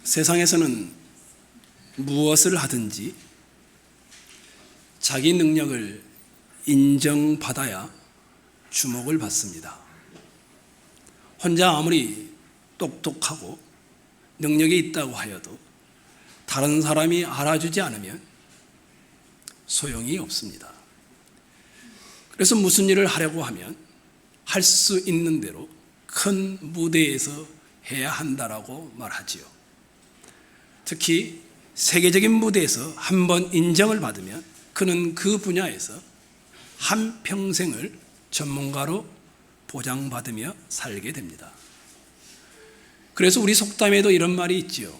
세상에서는 무엇을 하든지 자기 능력을 인정받아야 주목을 받습니다. 혼자 아무리 똑똑하고 능력이 있다고 하여도 다른 사람이 알아주지 않으면 소용이 없습니다. 그래서 무슨 일을 하려고 하면 할 수 있는 대로 큰 무대에서 해야 한다라고 말하지요. 특히 세계적인 무대에서 한번 인정을 받으면 그는 그 분야에서 한평생을 전문가로 보장받으며 살게 됩니다. 그래서 우리 속담에도 이런 말이 있지요.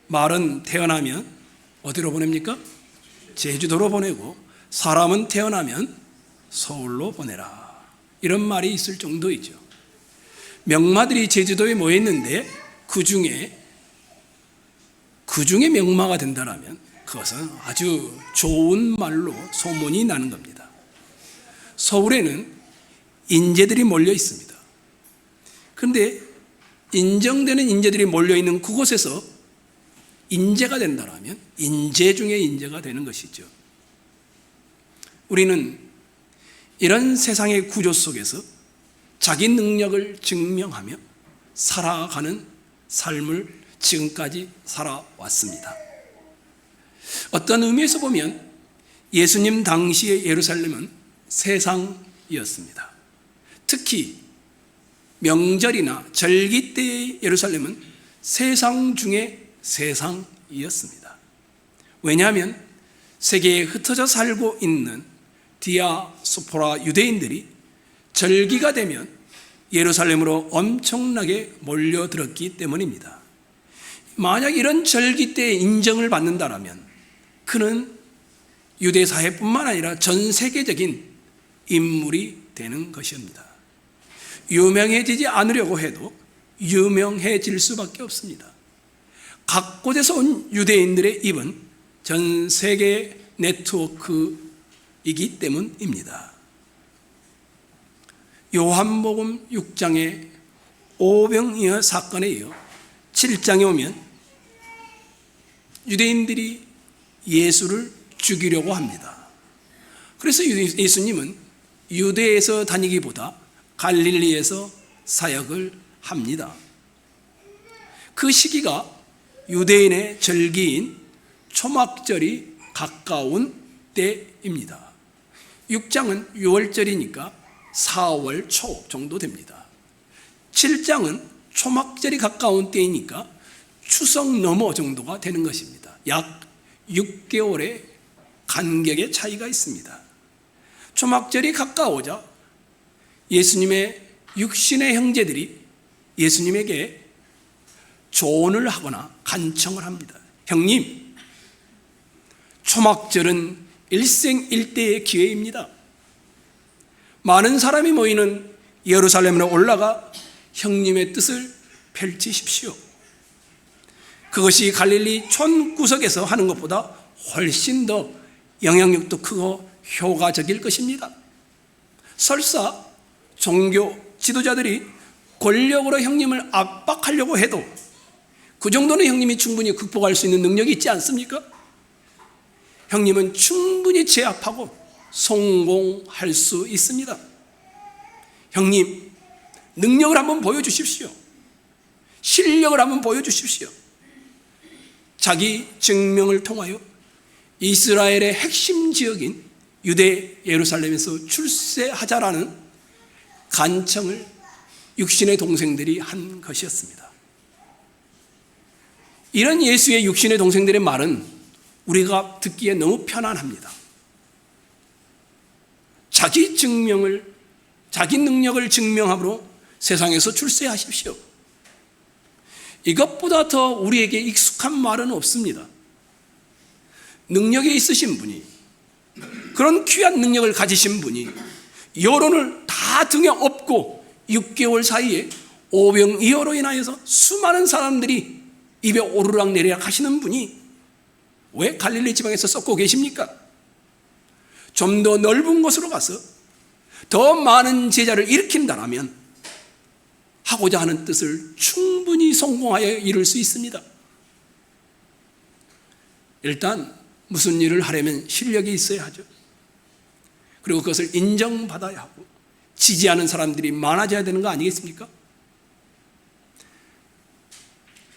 말은 태어나면 어디로 보냅니까? 제주도로 보내고 사람은 태어나면 서울로 보내라. 이런 말이 있을 정도이죠. 명마들이 제주도에 모여 있는데 그 중에 명마가 된다면 그것은 아주 좋은 말로 소문이 나는 겁니다. 서울에는 인재들이 몰려 있습니다. 그런데 인정되는 인재들이 몰려 있는 그곳에서 인재가 된다면 인재 중에 인재가 되는 것이죠. 우리는 이런 세상의 구조 속에서 자기 능력을 증명하며 살아가는 삶을 지금까지 살아왔습니다. 어떤 의미에서 보면 예수님 당시의 예루살렘은 세상이었습니다. 특히 명절이나 절기 때의 예루살렘은 세상 중에 세상이었습니다. 왜냐하면 세계에 흩어져 살고 있는 디아스포라 유대인들이 절기가 되면 예루살렘으로 엄청나게 몰려들었기 때문입니다. 만약 이런 절기 때에 인정을 받는다면 그는 유대 사회뿐만 아니라 전 세계적인 인물이 되는 것입니다. 유명해지지 않으려고 해도 유명해질 수밖에 없습니다. 각 곳에서 온 유대인들의 입은 전 세계 네트워크이기 때문입니다. 요한복음 6장의 오병이어 사건에 이어 7장에 오면 유대인들이 예수를 죽이려고 합니다. 그래서 예수님은 유대에서 다니기보다 갈릴리에서 사역을 합니다. 그 시기가 유대인의 절기인 초막절이 가까운 때입니다. 6장은 6월절이니까 4월 초 정도 됩니다. 7장은 초막절이 가까운 때이니까 추석 넘어 정도가 되는 것입니다. 약 6개월의 간격의 차이가 있습니다. 초막절이 가까워져 예수님의 육신의 형제들이 예수님에게 조언을 하거나 간청을 합니다. 형님, 초막절은 일생일대의 기회입니다. 많은 사람이 모이는 예루살렘으로 올라가 형님의 뜻을 펼치십시오. 그것이 갈릴리 촌구석에서 하는 것보다 훨씬 더 영향력도 크고 효과적일 것입니다. 설사 종교 지도자들이 권력으로 형님을 압박하려고 해도 그 정도는 형님이 충분히 극복할 수 있는 능력이 있지 않습니까? 형님은 충분히 제압하고 성공할 수 있습니다. 형님, 능력을 한번 보여주십시오. 실력을 한번 보여주십시오. 자기 증명을 통하여 이스라엘의 핵심 지역인 유대 예루살렘에서 출세하자라는 간청을 육신의 동생들이 한 것이었습니다. 이런 예수의 육신의 동생들의 말은 우리가 듣기에 너무 편안합니다. 자기 능력을 증명함으로 세상에서 출세하십시오. 이것보다 더 우리에게 익숙한 말은 없습니다. 능력이 있으신 분이, 그런 귀한 능력을 가지신 분이 여론을 다 등에 업고 6개월 사이에 오병이어로 인하여서 수많은 사람들이 입에 오르락 내리락 하시는 분이 왜 갈릴리 지방에서 썩고 계십니까? 좀 더 넓은 곳으로 가서 더 많은 제자를 일으킨다면 하고자 하는 뜻을 충분히 성공하여 이룰 수 있습니다. 일단 무슨 일을 하려면 실력이 있어야 하죠. 그리고 그것을 인정받아야 하고 지지하는 사람들이 많아져야 되는 거 아니겠습니까?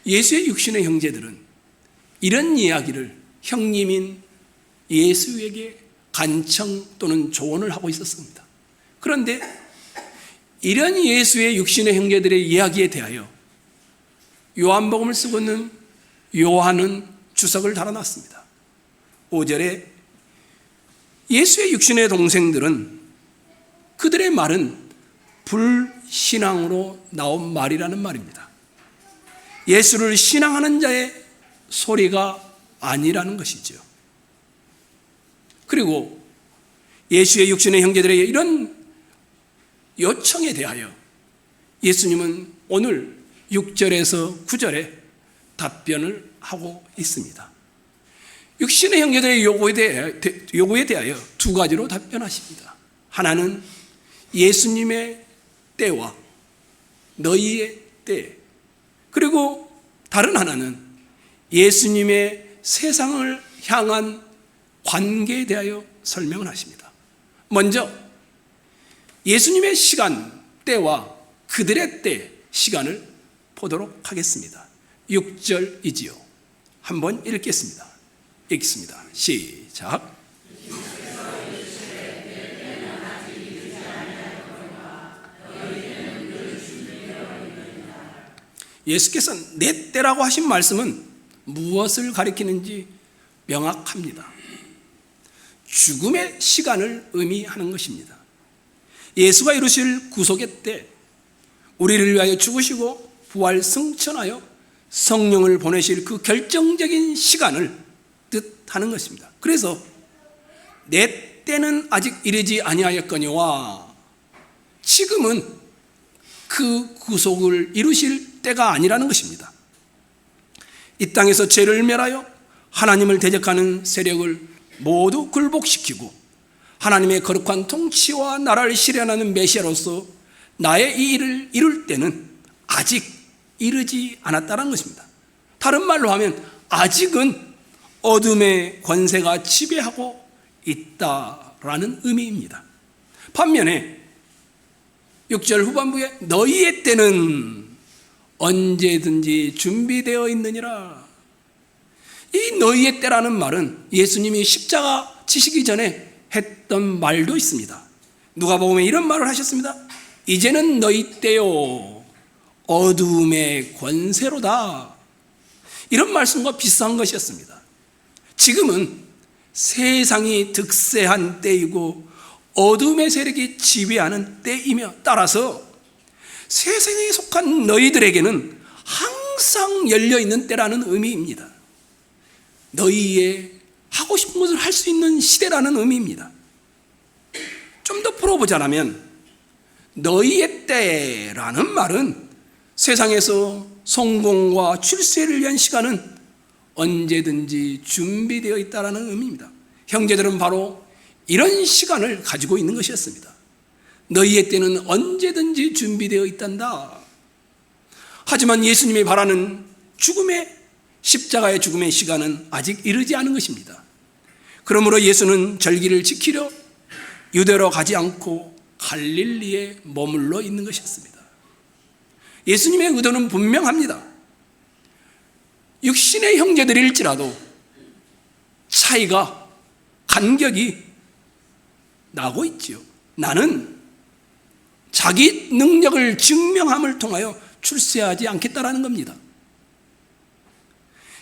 예수의 육신의 형제들은 이런 이야기를 형님인 예수에게 간청 또는 조언을 하고 있었습니다. 그런데 이런 예수의 육신의 형제들의 이야기에 대하여 요한복음을 쓰고 있는 요한은 주석을 달아놨습니다. 5절에 예수의 육신의 동생들은 그들의 말은 불신앙으로 나온 말이라는 말입니다. 예수를 신앙하는 자의 소리가 아니라는 것이죠. 그리고 예수의 육신의 형제들의 이런 요청에 대하여 예수님은 오늘 6절에서 9절에 답변을 하고 있습니다. 육신의 형제들의 요구에 대하여 두 가지로 답변하십니다. 하나는 예수님의 때와 너희의 때, 그리고 다른 하나는 예수님의 세상을 향한 관계에 대하여 설명을 하십니다. 먼저 예수님의 시간, 때와 그들의 때, 시간을 보도록 하겠습니다. 6절이지요. 한번 읽겠습니다. 시작. 예수께서 내 때라고 하신 말씀은 무엇을 가리키는지 명확합니다. 죽음의 시간을 의미하는 것입니다. 예수가 이루실 구속의 때, 우리를 위하여 죽으시고 부활 승천하여 성령을 보내실 그 결정적인 시간을 뜻하는 것입니다. 그래서 내 때는 아직 이르지 아니하였거니와 지금은 그 구속을 이루실 때가 아니라는 것입니다. 이 땅에서 죄를 멸하여 하나님을 대적하는 세력을 모두 굴복시키고 하나님의 거룩한 통치와 나라를 실현하는 메시아로서 나의 이 일을 이룰 때는 아직 이르지 않았다는 것입니다. 다른 말로 하면 아직은 어둠의 권세가 지배하고 있다라는 의미입니다. 반면에 6절 후반부에 너희의 때는 언제든지 준비되어 있느니라. 이 너희의 때라는 말은 예수님이 십자가 지시기 전에 했던 말도 있습니다. 누가복음에 이런 말을 하셨습니다. 이제는 너희 때요 어둠의 권세로다. 이런 말씀과 비슷한 것이었습니다. 지금은 세상이 득세한 때이고 어둠의 세력이 지배하는 때이며 따라서 세상에 속한 너희들에게는 항상 열려있는 때라는 의미입니다. 너희의 하고 싶은 것을 할 수 있는 시대라는 의미입니다. 좀 더 풀어보자면 너희의 때라는 말은 세상에서 성공과 출세를 위한 시간은 언제든지 준비되어 있다는 의미입니다. 형제들은 바로 이런 시간을 가지고 있는 것이었습니다. 너희의 때는 언제든지 준비되어 있단다. 하지만 예수님이 바라는 십자가의 죽음의 시간은 아직 이르지 않은 것입니다. 그러므로 예수는 절기를 지키려 유대로 가지 않고 갈릴리에 머물러 있는 것이었습니다. 예수님의 의도는 분명합니다. 육신의 형제들일지라도 차이가, 간격이 나고 있지요. 나는 자기 능력을 증명함을 통하여 출세하지 않겠다라는 겁니다.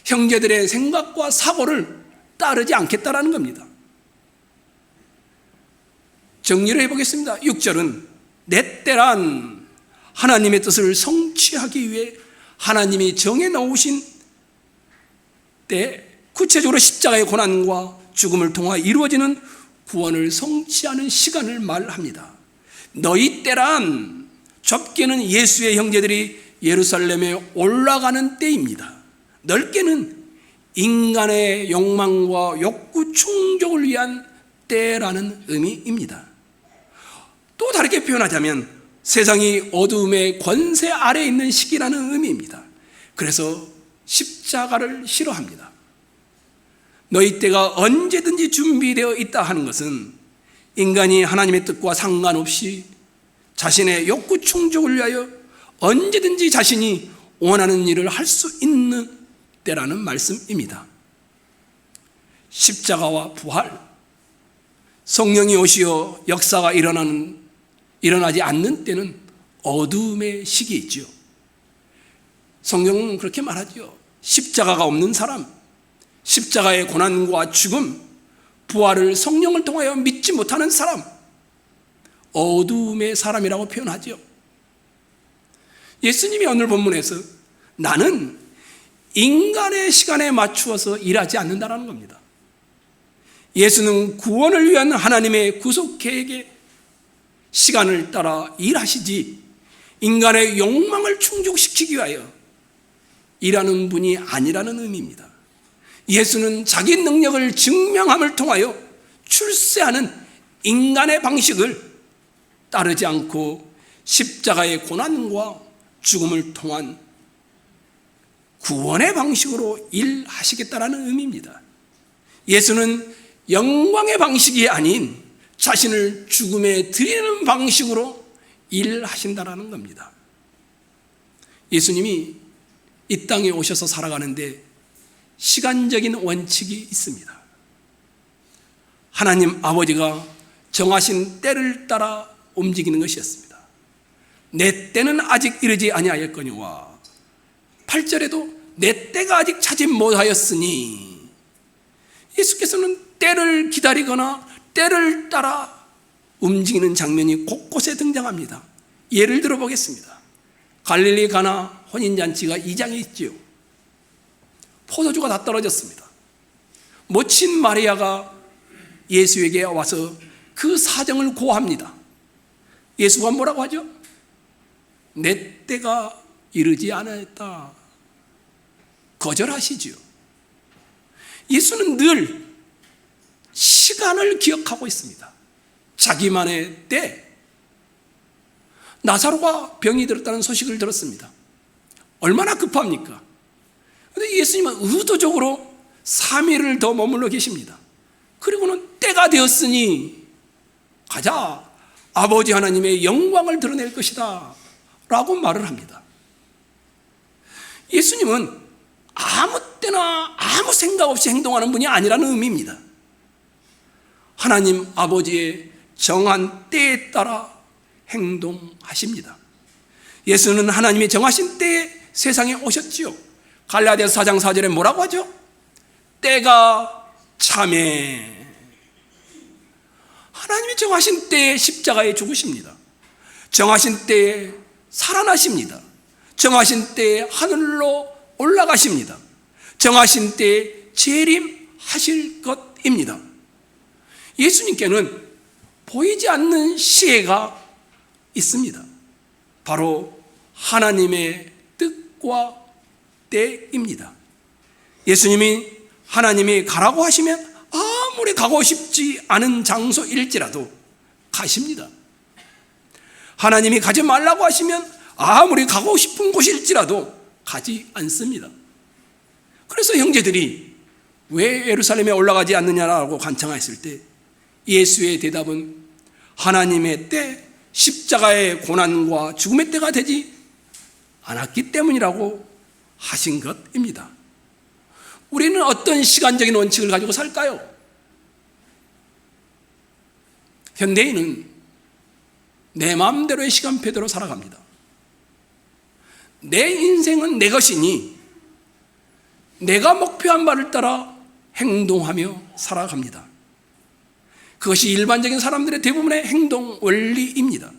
형제들의 생각과 사고를 따르지 않겠다라는 겁니다. 정리를 해보겠습니다. 6절은 내 때란 하나님의 뜻을 성취하기 위해 하나님이 정해놓으신 때, 구체적으로 십자가의 고난과 죽음을 통하여 이루어지는 구원을 성취하는 시간을 말합니다. 너희 때란 좁게는 예수의 형제들이 예루살렘에 올라가는 때입니다. 넓게는 인간의 욕망과 욕구 충족을 위한 때라는 의미입니다. 또 다르게 표현하자면 세상이 어둠의 권세 아래에 있는 시기라는 의미입니다. 그래서 십자가를 싫어합니다. 너희 때가 언제든지 준비되어 있다 하는 것은 인간이 하나님의 뜻과 상관없이 자신의 욕구 충족을 위하여 언제든지 자신이 원하는 일을 할 수 있는 때라는 말씀입니다. 십자가와 부활, 성령이 오시어 역사가 일어나지 않는 때는 어둠의 시기이지요. 성경은 그렇게 말하죠. 십자가가 없는 사람, 십자가의 고난과 죽음, 부활을 성령을 통하여 믿지 못하는 사람, 어둠의 사람이라고 표현하죠. 예수님이 오늘 본문에서 나는 인간의 시간에 맞추어서 일하지 않는다는 겁니다. 예수는 구원을 위한 하나님의 구속 계획에 시간을 따라 일하시지 인간의 욕망을 충족시키기 위하여 일하는 분이 아니라는 의미입니다. 예수는 자기 능력을 증명함을 통하여 출세하는 인간의 방식을 따르지 않고 십자가의 고난과 죽음을 통한 구원의 방식으로 일하시겠다라는 의미입니다. 예수는 영광의 방식이 아닌 자신을 죽음에 드리는 방식으로 일하신다라는 겁니다. 예수님이 이 땅에 오셔서 살아가는데 시간적인 원칙이 있습니다. 하나님 아버지가 정하신 때를 따라 움직이는 것이었습니다. 내 때는 아직 이르지 아니하였거니와 8절에도 내 때가 아직 차지 못하였으니, 예수께서는 때를 기다리거나 때를 따라 움직이는 장면이 곳곳에 등장합니다. 예를 들어 보겠습니다. 갈릴리 가나 혼인잔치가 2장에 있지요. 포도주가 다 떨어졌습니다. 모친 마리아가 예수에게 와서 그 사정을 고합니다. 예수가 뭐라고 하죠? 내 때가 이르지 않았다. 거절하시지요. 예수는 늘 시간을 기억하고 있습니다. 자기만의 때. 나사로가 병이 들었다는 소식을 들었습니다. 얼마나 급합니까? 그런데 예수님은 의도적으로 3일을 더 머물러 계십니다. 그리고는 때가 되었으니 가자, 아버지 하나님의 영광을 드러낼 것이다 라고 말을 합니다. 예수님은 아무 때나 아무 생각 없이 행동하는 분이 아니라는 의미입니다. 하나님 아버지의 정한 때에 따라 행동하십니다. 예수는 하나님이 정하신 때에 세상에 오셨지요. 갈라디아서 4장 4절에 뭐라고 하죠? 때가 참에, 하나님이 정하신 때에 십자가에 죽으십니다. 정하신 때에 살아나십니다. 정하신 때에 하늘로 올라가십니다. 정하신 때에 재림하실 것입니다. 예수님께는 보이지 않는 시혜가 있습니다. 바로 하나님의 뜻과 때입니다. 예수님이 하나님이 가라고 하시면 아무리 가고 싶지 않은 장소일지라도 가십니다. 하나님이 가지 말라고 하시면 아무리 가고 싶은 곳일지라도 가지 않습니다. 그래서 형제들이 왜 예루살렘에 올라가지 않느냐라고 간청했을 때 예수의 대답은 하나님의 때, 십자가의 고난과 죽음의 때가 되지 않았기 때문이라고 하신 것입니다. 우리는 어떤 시간적인 원칙을 가지고 살까요? 현대인은 내 마음대로의 시간표대로 살아갑니다. 내 인생은 내 것이니 내가 목표한 바를 따라 행동하며 살아갑니다. 그것이 일반적인 사람들의 대부분의 행동 원리입니다.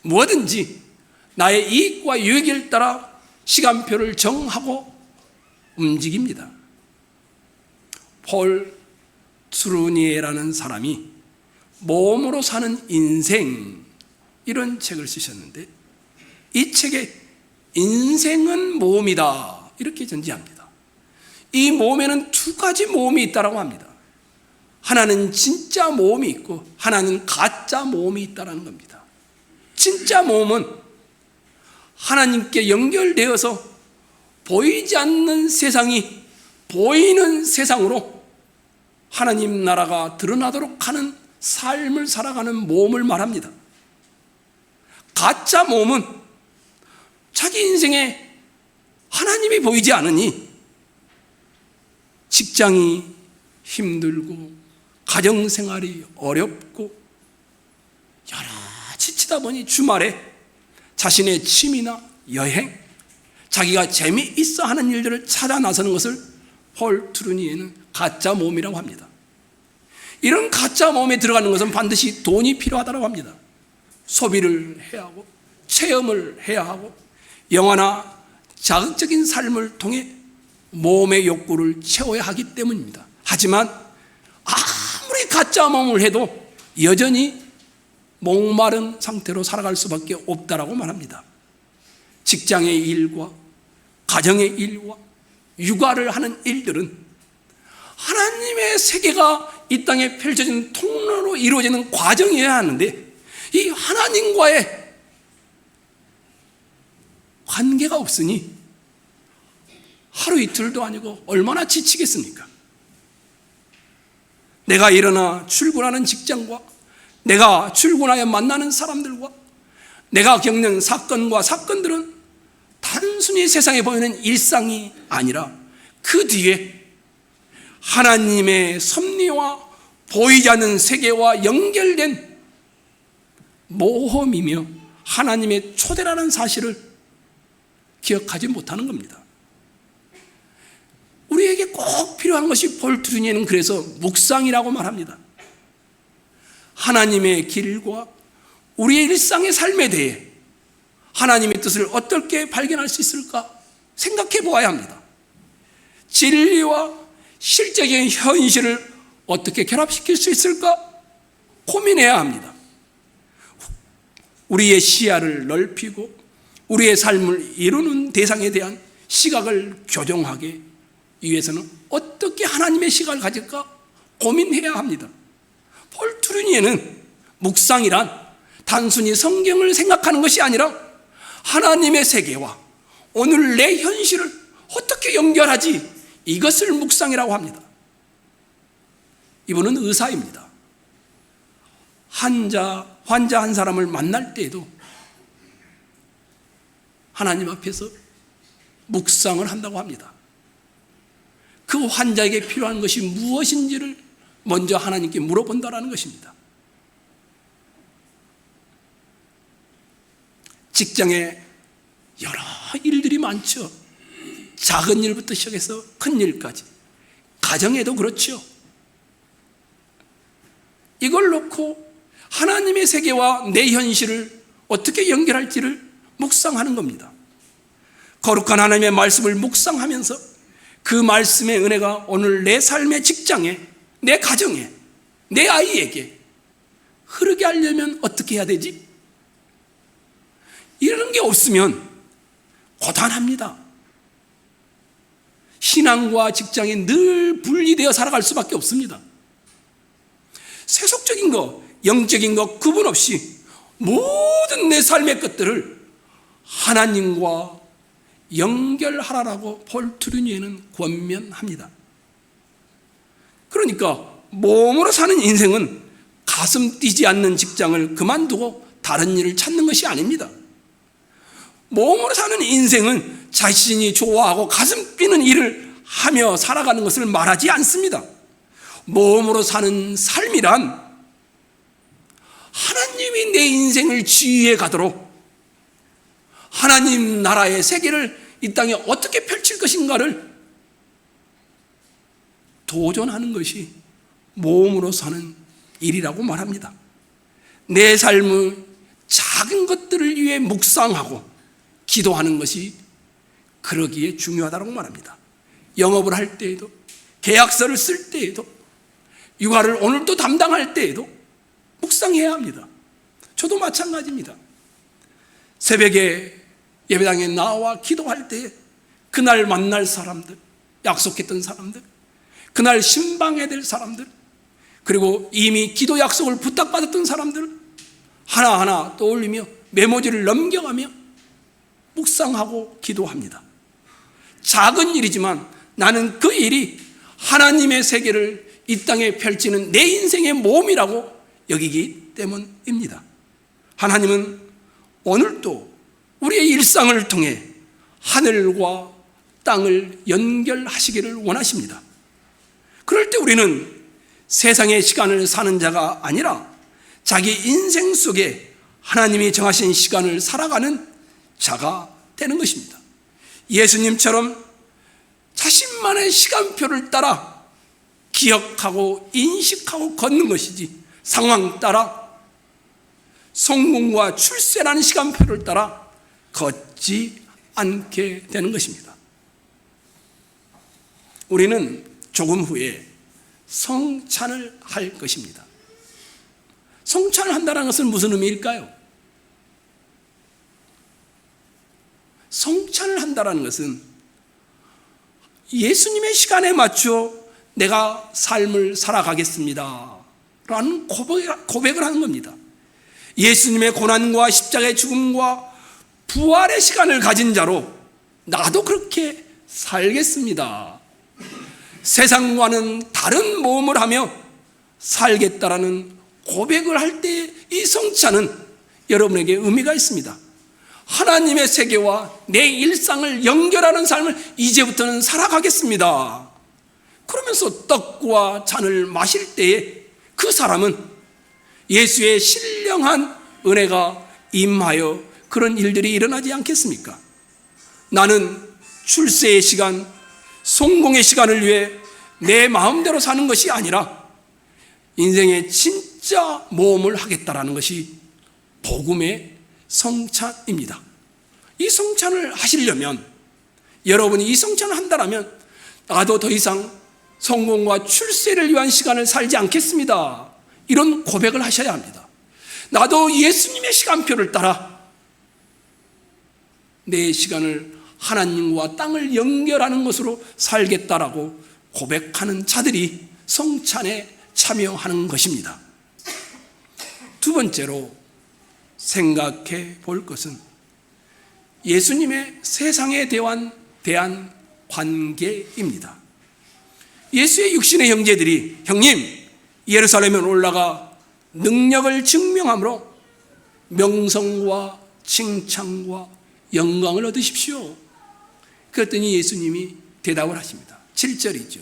뭐든지 나의 이익과 유익을 따라 시간표를 정하고 움직입니다. 폴 트루니에라는 사람이 몸으로 사는 인생, 이런 책을 쓰셨는데 이 책에 인생은 모험이다 이렇게 전제합니다. 이 모험에는 두 가지 모험이 있다고 합니다. 하나는 진짜 모험이 있고 하나는 가짜 모험이 있다는 겁니다. 진짜 모험은 하나님께 연결되어서 보이지 않는 세상이 보이는 세상으로 하나님 나라가 드러나도록 하는 삶을 살아가는 모험을 말합니다. 가짜 모험은 자기 인생에 하나님이 보이지 않으니 직장이 힘들고 가정생활이 어렵고 여러 지치다 보니 주말에 자신의 취미나 여행, 자기가 재미있어 하는 일들을 찾아 나서는 것을 폴 트루니에는 가짜 모험이라고 합니다. 이런 가짜 모험에 들어가는 것은 반드시 돈이 필요하다고 합니다. 소비를 해야 하고 체험을 해야 하고 영화나 자극적인 삶을 통해 모험의 욕구를 채워야 하기 때문입니다. 하지만 아무리 가짜 모험을 해도 여전히 목마른 상태로 살아갈 수밖에 없다라고 말합니다. 직장의 일과 가정의 일과 육아를 하는 일들은 하나님의 세계가 이 땅에 펼쳐진 통로로 이루어지는 과정이어야 하는데 이 하나님과의 관계가 없으니 하루 이틀도 아니고 얼마나 지치겠습니까? 내가 일어나 출근하는 직장과 내가 출근하여 만나는 사람들과 내가 겪는 사건과 사건들은 단순히 세상에 보이는 일상이 아니라 그 뒤에 하나님의 섭리와 보이지 않는 세계와 연결된 모험이며 하나님의 초대라는 사실을 기억하지 못하는 겁니다. 우리에게 꼭 필요한 것이 폴 트루니에는 그래서 묵상이라고 말합니다. 하나님의 길과 우리의 일상의 삶에 대해 하나님의 뜻을 어떻게 발견할 수 있을까 생각해 보아야 합니다. 진리와 실제적인 현실을 어떻게 결합시킬 수 있을까 고민해야 합니다. 우리의 시야를 넓히고 우리의 삶을 이루는 대상에 대한 시각을 교정하기 위해서는 어떻게 하나님의 시각을 가질까 고민해야 합니다. 폴 트루니에는 묵상이란 단순히 성경을 생각하는 것이 아니라 하나님의 세계와 오늘 내 현실을 어떻게 연결하지 이것을 묵상이라고 합니다. 이분은 의사입니다. 환자 한 사람을 만날 때에도 하나님 앞에서 묵상을 한다고 합니다. 그 환자에게 필요한 것이 무엇인지를 먼저 하나님께 물어본다라는 것입니다. 직장에 여러 일들이 많죠. 작은 일부터 시작해서 큰 일까지. 가정에도 그렇죠. 이걸 놓고 하나님의 세계와 내 현실을 어떻게 연결할지를 묵상하는 겁니다. 거룩한 하나님의 말씀을 묵상하면서 그 말씀의 은혜가 오늘 내 삶의 직장에, 내 가정에, 내 아이에게 흐르게 하려면 어떻게 해야 되지? 이런 게 없으면 고단합니다. 신앙과 직장이 늘 분리되어 살아갈 수밖에 없습니다. 세속적인 것, 영적인 것 구분 없이 모든 내 삶의 것들을 하나님과 연결하라고 폴 트루니에는 권면합니다. 그러니까 몸으로 사는 인생은 가슴 뛰지 않는 직장을 그만두고 다른 일을 찾는 것이 아닙니다. 몸으로 사는 인생은 자신이 좋아하고 가슴 뛰는 일을 하며 살아가는 것을 말하지 않습니다. 몸으로 사는 삶이란 하나님이 내 인생을 지휘해 가도록 하나님 나라의 세계를 이 땅에 어떻게 펼칠 것인가를 도전하는 것이 몸으로 사는 일이라고 말합니다. 내 삶의 작은 것들을 위해 묵상하고 기도하는 것이 그러기에 중요하다고 말합니다. 영업을 할 때에도, 계약서를 쓸 때에도, 육아를 오늘도 담당할 때에도 묵상해야 합니다. 저도 마찬가지입니다. 새벽에 예배당에 나와 기도할 때 그날 만날 사람들, 약속했던 사람들, 그날 신방해야 될 사람들, 그리고 이미 기도 약속을 부탁받았던 사람들 하나하나 떠올리며 메모지를 넘겨가며 묵상하고 기도합니다. 작은 일이지만 나는 그 일이 하나님의 세계를 이 땅에 펼치는 내 인생의 모험이라고 여기기 때문입니다. 하나님은 오늘도 우리의 일상을 통해 하늘과 땅을 연결하시기를 원하십니다. 그럴 때 우리는 세상의 시간을 사는 자가 아니라 자기 인생 속에 하나님이 정하신 시간을 살아가는 자가 되는 것입니다. 예수님처럼 자신만의 시간표를 따라 기억하고 인식하고 걷는 것이지, 상황 따라 성공과 출세라는 시간표를 따라 걷지 않게 되는 것입니다. 우리는 조금 후에 성찬을 할 것입니다. 성찬을 한다는 것은 무슨 의미일까요? 성찬을 한다는 것은 예수님의 시간에 맞춰 내가 삶을 살아가겠습니다 라는 고백을 하는 겁니다. 예수님의 고난과 십자가의 죽음과 부활의 시간을 가진 자로 나도 그렇게 살겠습니다. 세상과는 다른 모험을 하며 살겠다라는 고백을 할 때 이 성찬은 여러분에게 의미가 있습니다. 하나님의 세계와 내 일상을 연결하는 삶을 이제부터는 살아가겠습니다. 그러면서 떡과 잔을 마실 때에 그 사람은 예수의 신령한 은혜가 임하여 그런 일들이 일어나지 않겠습니까? 나는 출세의 시간, 성공의 시간을 위해 내 마음대로 사는 것이 아니라 인생의 진짜 모험을 하겠다라는 것이 복음의 성찬입니다. 이 성찬을 하시려면, 여러분이 이 성찬을 한다면 나도 더 이상 성공과 출세를 위한 시간을 살지 않겠습니다, 이런 고백을 하셔야 합니다. 나도 예수님의 시간표를 따라 내 시간을 하나님과 땅을 연결하는 것으로 살겠다라고 고백하는 자들이 성찬에 참여하는 것입니다. 두 번째로 생각해 볼 것은 예수님의 세상에 대한 관계입니다. 예수의 육신의 형제들이, 형님, 예루살렘에 올라가 능력을 증명함으로 명성과 칭찬과 영광을 얻으십시오. 그랬더니 예수님이 대답을 하십니다. 7절이죠.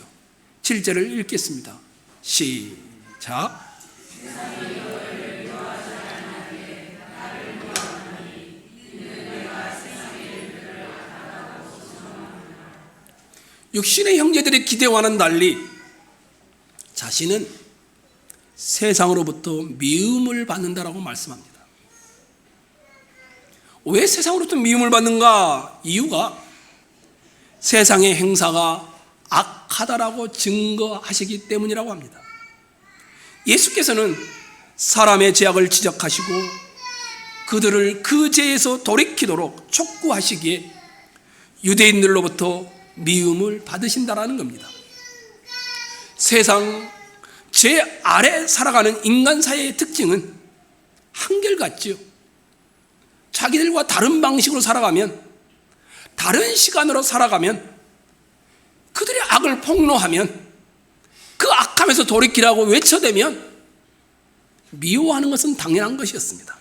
7절을 읽겠습니다. 시작. 육신의 형제들의 기대와는 달리 자신은 세상으로부터 미움을 받는다라고 말씀합니다. 왜 세상으로부터 미움을 받는가? 이유가 세상의 행사가 악하다라고 증거하시기 때문이라고 합니다. 예수께서는 사람의 죄악을 지적하시고 그들을 그 죄에서 돌이키도록 촉구하시기에 유대인들로부터 미움을 받으신다라는 겁니다. 세상 죄 아래 살아가는 인간 사회의 특징은 한결같죠. 자기들과 다른 방식으로 살아가면, 다른 시간으로 살아가면, 그들의 악을 폭로하면, 그 악함에서 돌이키라고 외쳐대면 미워하는 것은 당연한 것이었습니다.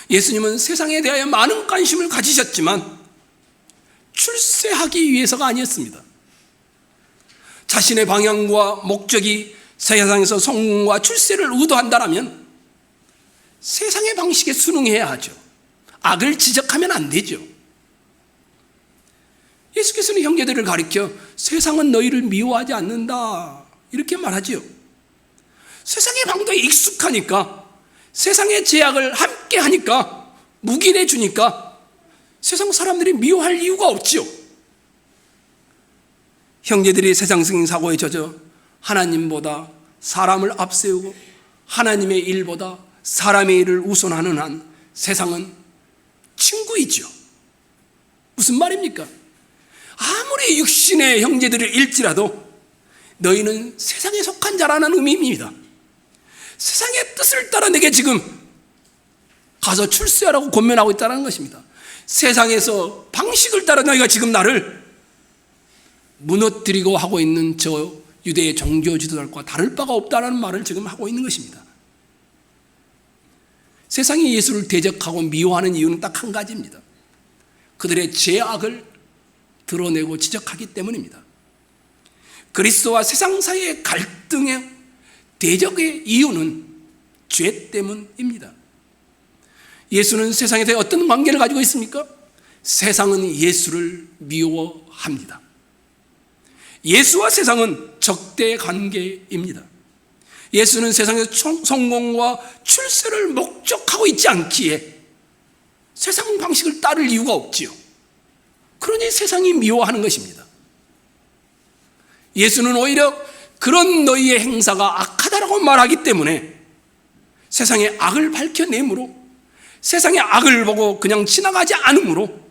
예수님은 세상에 대하여 많은 관심을 가지셨지만 출세하기 위해서가 아니었습니다. 자신의 방향과 목적이 세상에서 성공과 출세를 의도한다면 세상의 방식에 순응해야 하죠. 악을 지적하면 안 되죠. 예수께서는 형제들을 가리켜 세상은 너희를 미워하지 않는다 이렇게 말하죠. 세상의 방도에 익숙하니까, 세상의 제약을 함께 하니까, 묵인해 주니까 세상 사람들이 미워할 이유가 없지요. 형제들이 세상적인 사고에 젖어 하나님보다 사람을 앞세우고 하나님의 일보다 사람의 일을 우선하는 한 세상은 친구이죠. 무슨 말입니까? 아무리 육신의 형제들을 잃지라도 너희는 세상에 속한 자라는 의미입니다. 세상의 뜻을 따라 내게 지금 가서 출세하라고 권면하고 있다는 것입니다. 세상에서 방식을 따라 너희가 지금 나를 무너뜨리고 하고 있는 저 유대의 종교 지도자들과 다를 바가 없다는 말을 지금 하고 있는 것입니다. 세상이 예수를 대적하고 미워하는 이유는 딱 한 가지입니다. 그들의 죄악을 드러내고 지적하기 때문입니다. 그리스도와 세상 사이의 갈등의 대적의 이유는 죄 때문입니다. 예수는 세상에서 어떤 관계를 가지고 있습니까? 세상은 예수를 미워합니다. 예수와 세상은 적대 관계입니다. 예수는 세상에서 성공과 출세를 목적하고 있지 않기에 세상 방식을 따를 이유가 없지요. 그러니 세상이 미워하는 것입니다. 예수는 오히려 그런 너희의 행사가 악하다라고 말하기 때문에 세상의 악을 밝혀내므로, 세상의 악을 보고 그냥 지나가지 않으므로,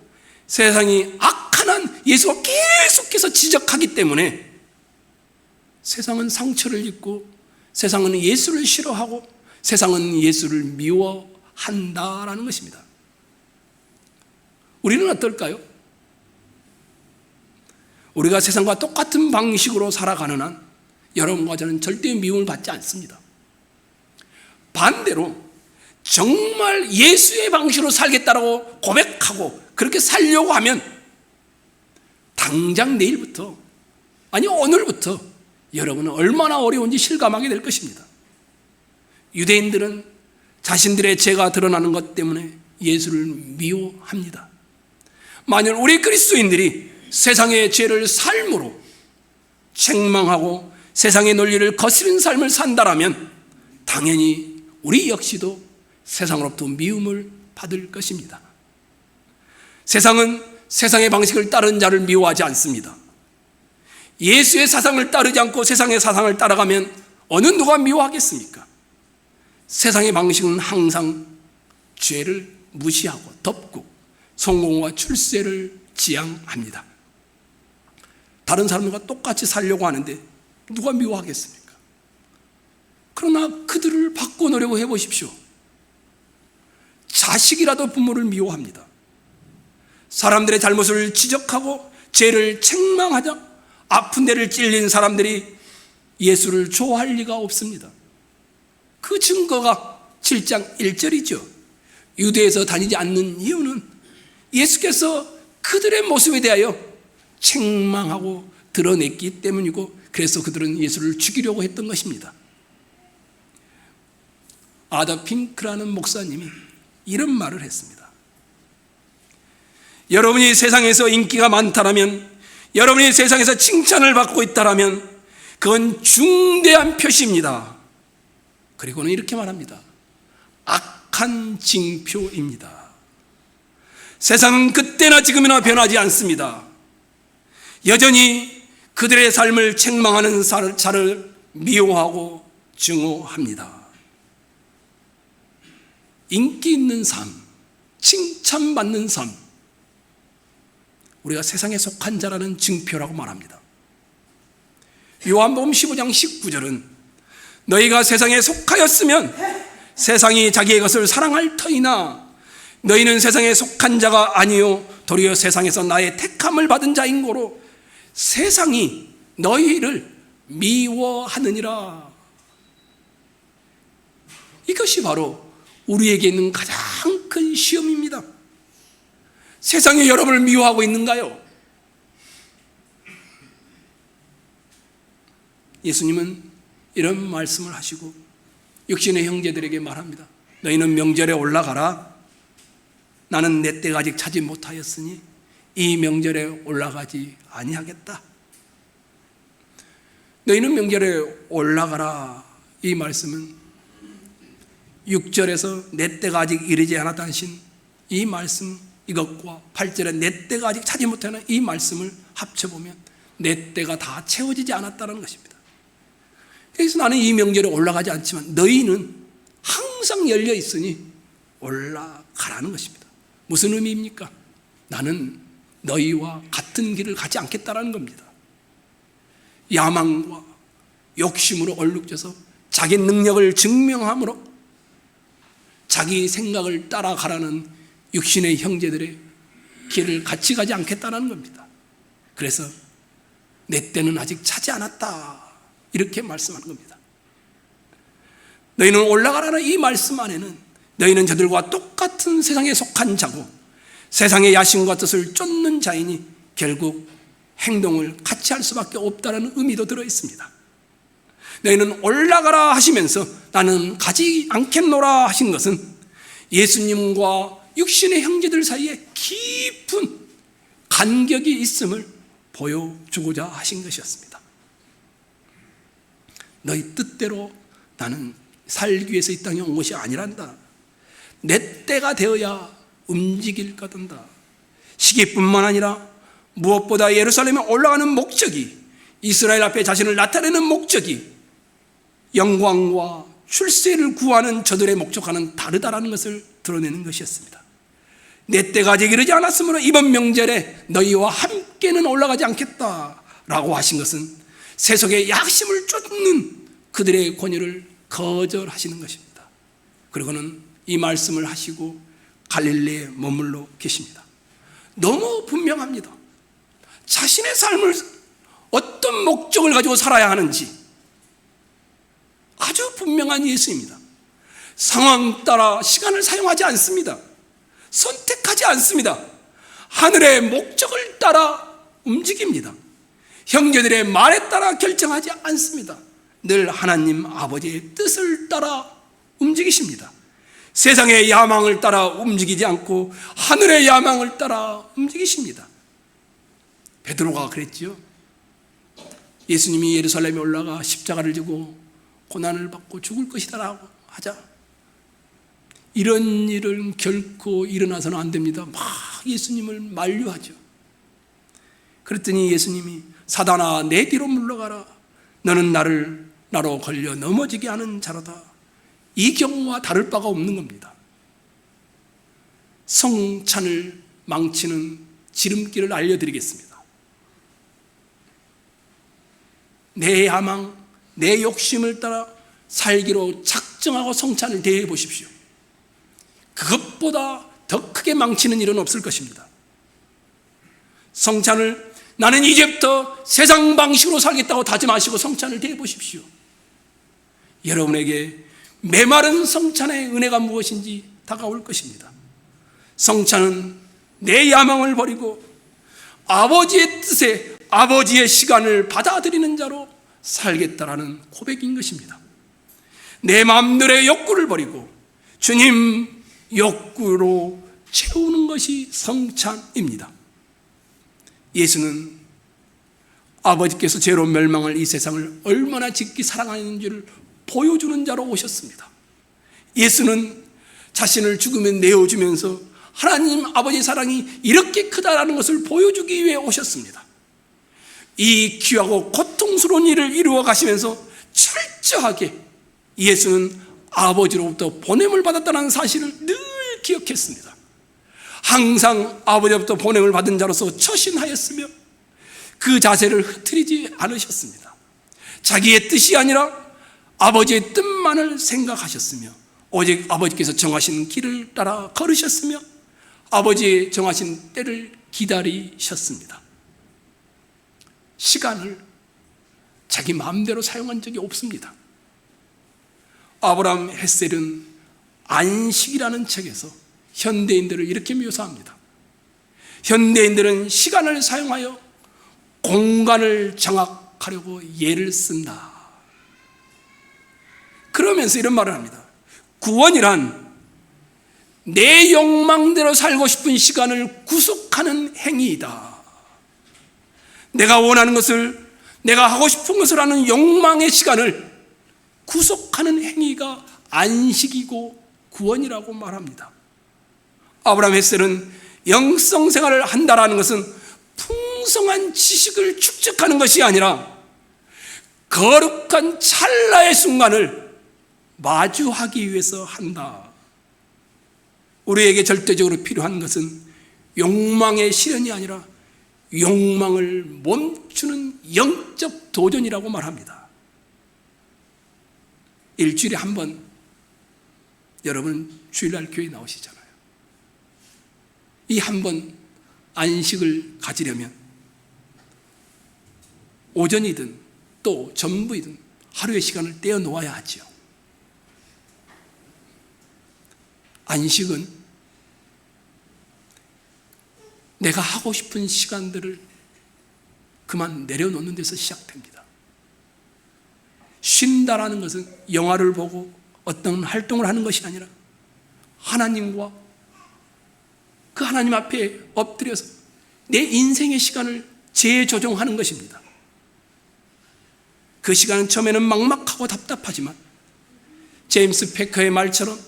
세상이 악한 한 예수가 계속해서 지적하기 때문에 세상은 상처를 입고, 세상은 예수를 싫어하고, 세상은 예수를 미워한다라는 것입니다. 우리는 어떨까요? 우리가 세상과 똑같은 방식으로 살아가는 한 여러분과 저는 절대 미움을 받지 않습니다. 반대로 정말 예수의 방식으로 살겠다라고 고백하고 그렇게 살려고 하면 당장 내일부터, 아니 오늘부터 여러분은 얼마나 어려운지 실감하게 될 것입니다. 유대인들은 자신들의 죄가 드러나는 것 때문에 예수를 미워합니다. 만일 우리 그리스도인들이 세상의 죄를 삶으로 책망하고 세상의 논리를 거스른 삶을 산다라면 당연히 우리 역시도 세상으로부터 미움을 받을 것입니다. 세상은 세상의 방식을 따른 자를 미워하지 않습니다. 예수의 사상을 따르지 않고 세상의 사상을 따라가면 어느 누가 미워하겠습니까? 세상의 방식은 항상 죄를 무시하고 덮고 성공과 출세를 지향합니다. 다른 사람들과 똑같이 살려고 하는데 누가 미워하겠습니까? 그러나 그들을 바꿔놓으려고 해보십시오. 자식이라도 부모를 미워합니다. 사람들의 잘못을 지적하고 죄를 책망하자 아픈 데를 찔린 사람들이 예수를 좋아할 리가 없습니다. 그 증거가 7장 1절이죠. 유대에서 다니지 않는 이유는 예수께서 그들의 모습에 대하여 책망하고 드러냈기 때문이고, 그래서 그들은 예수를 죽이려고 했던 것입니다. 아다 핑크라는 목사님이 이런 말을 했습니다. 여러분이 세상에서 인기가 많다라면, 여러분이 세상에서 칭찬을 받고 있다라면 그건 중대한 표시입니다. 그리고는 이렇게 말합니다. 악한 징표입니다. 세상은 그때나 지금이나 변하지 않습니다. 여전히 그들의 삶을 책망하는 자를 미워하고 증오합니다. 인기 있는 삶, 칭찬받는 삶, 우리가 세상에 속한 자라는 증표라고 말합니다. 요한복음 15장 19절은 너희가 세상에 속하였으면 세상이 자기의 것을 사랑할 터이나 너희는 세상에 속한 자가 아니요 도리어 세상에서 나의 택함을 받은 자인 고로 세상이 너희를 미워하느니라. 이것이 바로 우리에게 있는 가장 큰 시험입니다. 세상이 여러분을 미워하고 있는가요? 예수님은 이런 말씀을 하시고 육신의 형제들에게 말합니다. 너희는 명절에 올라가라. 나는 내 때가 아직 차지 못하였으니 이 명절에 올라가지 아니하겠다. 너희는 명절에 올라가라. 이 말씀은 6절에서 내 때가 아직 이르지 않았다 하신 이 말씀, 이것과 8절에 내 때가 아직 차지 못하는 이 말씀을 합쳐보면 내 때가 다 채워지지 않았다는 것입니다. 그래서 나는 이 명절에 올라가지 않지만 너희는 항상 열려 있으니 올라가라는 것입니다. 무슨 의미입니까? 나는 너희와 같은 길을 가지 않겠다라는 겁니다. 야망과 욕심으로 얼룩져서 자기 능력을 증명함으로 자기 생각을 따라가라는 육신의 형제들의 길을 같이 가지 않겠다는 겁니다. 그래서 내 때는 아직 차지 않았다. 이렇게 말씀하는 겁니다. 너희는 올라가라는 이 말씀 안에는 너희는 저들과 똑같은 세상에 속한 자고 세상의 야심과 뜻을 쫓는 자이니 결국 행동을 같이 할 수밖에 없다는 의미도 들어있습니다. 너희는 올라가라 하시면서 나는 가지 않겠노라 하신 것은 예수님과 육신의 형제들 사이에 깊은 간격이 있음을 보여주고자 하신 것이었습니다. 너희 뜻대로 나는 살기 위해서 이 땅에 온 것이 아니란다. 내 때가 되어야 움직일 거단다. 시기뿐만 아니라 무엇보다 예루살렘에 올라가는 목적이, 이스라엘 앞에 자신을 나타내는 목적이 영광과 출세를 구하는 저들의 목적과는 다르다라는 것을 드러내는 것이었습니다. 내 때가 아직 이르지 않았으므로 이번 명절에 너희와 함께는 올라가지 않겠다라고 하신 것은 세속의 약심을 쫓는 그들의 권유를 거절하시는 것입니다. 그리고는 이 말씀을 하시고 갈릴리에 머물러 계십니다. 너무 분명합니다. 자신의 삶을 어떤 목적을 가지고 살아야 하는지 아주 분명한 예수입니다. 상황 따라 시간을 사용하지 않습니다. 선택하지 않습니다. 하늘의 목적을 따라 움직입니다. 형제들의 말에 따라 결정하지 않습니다. 늘 하나님 아버지의 뜻을 따라 움직이십니다. 세상의 야망을 따라 움직이지 않고 하늘의 야망을 따라 움직이십니다. 베드로가 그랬지요. 예수님이 예루살렘에 올라가 십자가를 지고 고난을 받고 죽을 것이다라고 하자 이런 일은 결코 일어나서는 안 됩니다. 막 예수님을 만류하죠. 그랬더니 예수님이 사단아 내 뒤로 물러가라. 너는 나로 걸려 넘어지게 하는 자로다. 이 경우와 다를 바가 없는 겁니다. 성찬을 망치는 지름길을 알려드리겠습니다. 내 야망, 내 욕심을 따라 살기로 작정하고 성찬을 대해 보십시오. 그것보다 더 크게 망치는 일은 없을 것입니다. 성찬을 나는 이제부터 세상 방식으로 살겠다고 다짐하시고 성찬을 대해 보십시오. 여러분에게 메마른 성찬의 은혜가 무엇인지 다가올 것입니다. 성찬은 내 야망을 버리고 아버지의 뜻에 아버지의 시간을 받아들이는 자로 살겠다라는 고백인 것입니다. 내 마음들의 욕구를 버리고 주님 욕구로 채우는 것이 성찬입니다. 예수는 아버지께서 죄로 멸망할 이 세상을 얼마나 깊이 사랑하는지를 보여주는 자로 오셨습니다. 예수는 자신을 죽음에 내어주면서 하나님 아버지의 사랑이 이렇게 크다라는 것을 보여주기 위해 오셨습니다. 이 귀하고 고통스러운 일을 이루어 가시면서 철저하게 예수는 아버지로부터 보냄을 받았다는 사실을 늘 기억했습니다. 항상 아버지로부터 보냄을 받은 자로서 처신하였으며 그 자세를 흐트리지 않으셨습니다. 자기의 뜻이 아니라 아버지의 뜻만을 생각하셨으며 오직 아버지께서 정하신 길을 따라 걸으셨으며 아버지의 정하신 때를 기다리셨습니다. 시간을 자기 마음대로 사용한 적이 없습니다. 아브라함 햇셀은 안식이라는 책에서 현대인들을 이렇게 묘사합니다. 현대인들은 시간을 사용하여 공간을 장악하려고 예를 쓴다. 그러면서 이런 말을 합니다. 구원이란 내 욕망대로 살고 싶은 시간을 구속하는 행위이다. 내가 원하는 것을, 내가 하고 싶은 것을 하는 욕망의 시간을 구속하는 행위가 안식이고 구원이라고 말합니다. 아브라함 햇셀은 영성 생활을 한다라는 것은 풍성한 지식을 축적하는 것이 아니라 거룩한 찰나의 순간을 마주하기 위해서 한다. 우리에게 절대적으로 필요한 것은 욕망의 실현이 아니라 욕망을 멈추는 영적 도전이라고 말합니다. 일주일에 한 번 여러분 주일날 교회 나오시잖아요. 이 한 번 안식을 가지려면 오전이든 또 전부이든 하루의 시간을 떼어 놓아야 하지요. 안식은 내가 하고 싶은 시간들을 그만 내려놓는 데서 시작됩니다. 쉰다라는 것은 영화를 보고 어떤 활동을 하는 것이 아니라 하나님과 그 하나님 앞에 엎드려서 내 인생의 시간을 재조정하는 것입니다. 그 시간은 처음에는 막막하고 답답하지만 제임스 패커의 말처럼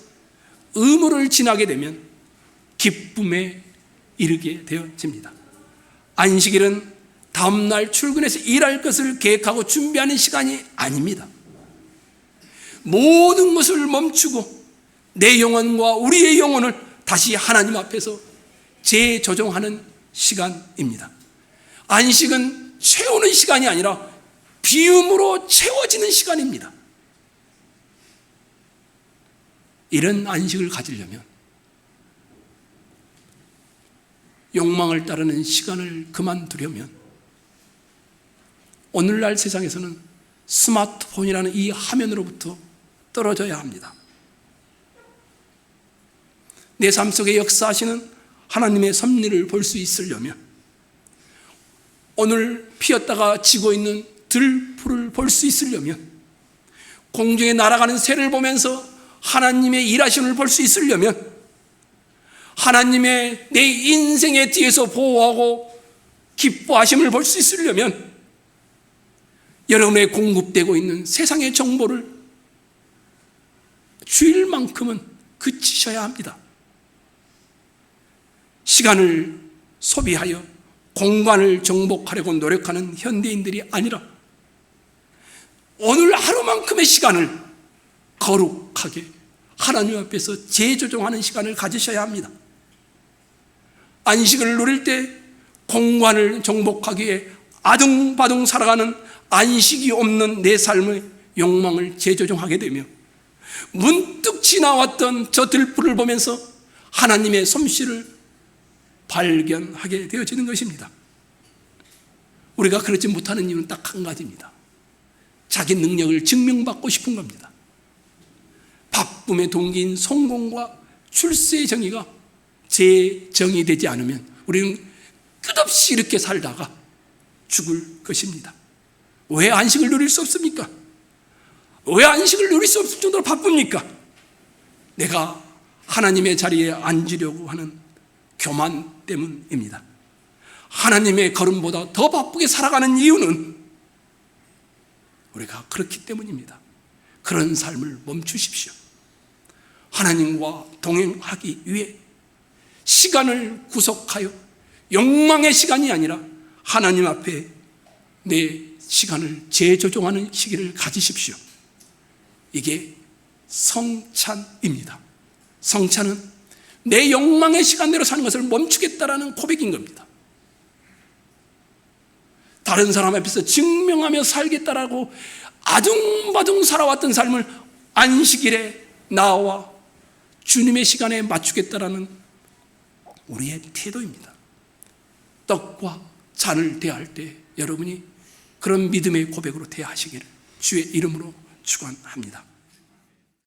의무를 지나게 되면 기쁨에 이르게 되어집니다. 안식일은 다음날 출근해서 일할 것을 계획하고 준비하는 시간이 아닙니다. 모든 것을 멈추고 내 영혼과 우리의 영혼을 다시 하나님 앞에서 재조정하는 시간입니다. 안식은 채우는 시간이 아니라 비움으로 채워지는 시간입니다. 이런 안식을 가지려면 욕망을 따르는 시간을 그만두려면 오늘날 세상에서는 스마트폰이라는 이 화면으로부터 떨어져야 합니다. 내 삶 속에 역사하시는 하나님의 섭리를 볼 수 있으려면 오늘 피었다가 지고 있는 들풀을 볼 수 있으려면 공중에 날아가는 새를 보면서 하나님의 일하심을 볼 수 있으려면 하나님의 내 인생의 뒤에서 보호하고 기뻐하심을 볼 수 있으려면 여러분의 공급되고 있는 세상의 정보를 주일만큼은 그치셔야 합니다. 시간을 소비하여 공간을 정복하려고 노력하는 현대인들이 아니라 오늘 하루만큼의 시간을 거룩하게 하나님 앞에서 재조정하는 시간을 가지셔야 합니다. 안식을 누릴 때 공간을 정복하기 위해 아둥바둥 살아가는 안식이 없는 내 삶의 욕망을 재조정하게 되며 문득 지나왔던 저 들풀을 보면서 하나님의 솜씨를 발견하게 되어지는 것입니다. 우리가 그렇지 못하는 이유는 딱 한 가지입니다. 자기 능력을 증명받고 싶은 겁니다. 바쁨의 동기인 성공과 출세의 정의가 재정의되지 않으면 우리는 끝없이 이렇게 살다가 죽을 것입니다. 왜 안식을 누릴 수 없습니까? 왜 안식을 누릴 수 없을 정도로 바쁩니까? 내가 하나님의 자리에 앉으려고 하는 교만 때문입니다. 하나님의 걸음보다 더 바쁘게 살아가는 이유는 우리가 그렇기 때문입니다. 그런 삶을 멈추십시오. 하나님과 동행하기 위해 시간을 구속하여 욕망의 시간이 아니라 하나님 앞에 내 시간을 재조정하는 시기를 가지십시오. 이게 성찬입니다. 성찬은 내 욕망의 시간대로 사는 것을 멈추겠다라는 고백인 겁니다. 다른 사람 앞에서 증명하며 살겠다라고 아둥바둥 살아왔던 삶을 안식일에 나와 주님의 시간에 맞추겠다라는 우리의 태도입니다. 떡과 잔을 대할 때 여러분이 그런 믿음의 고백으로 대하시기를 주의 이름으로 축원합니다.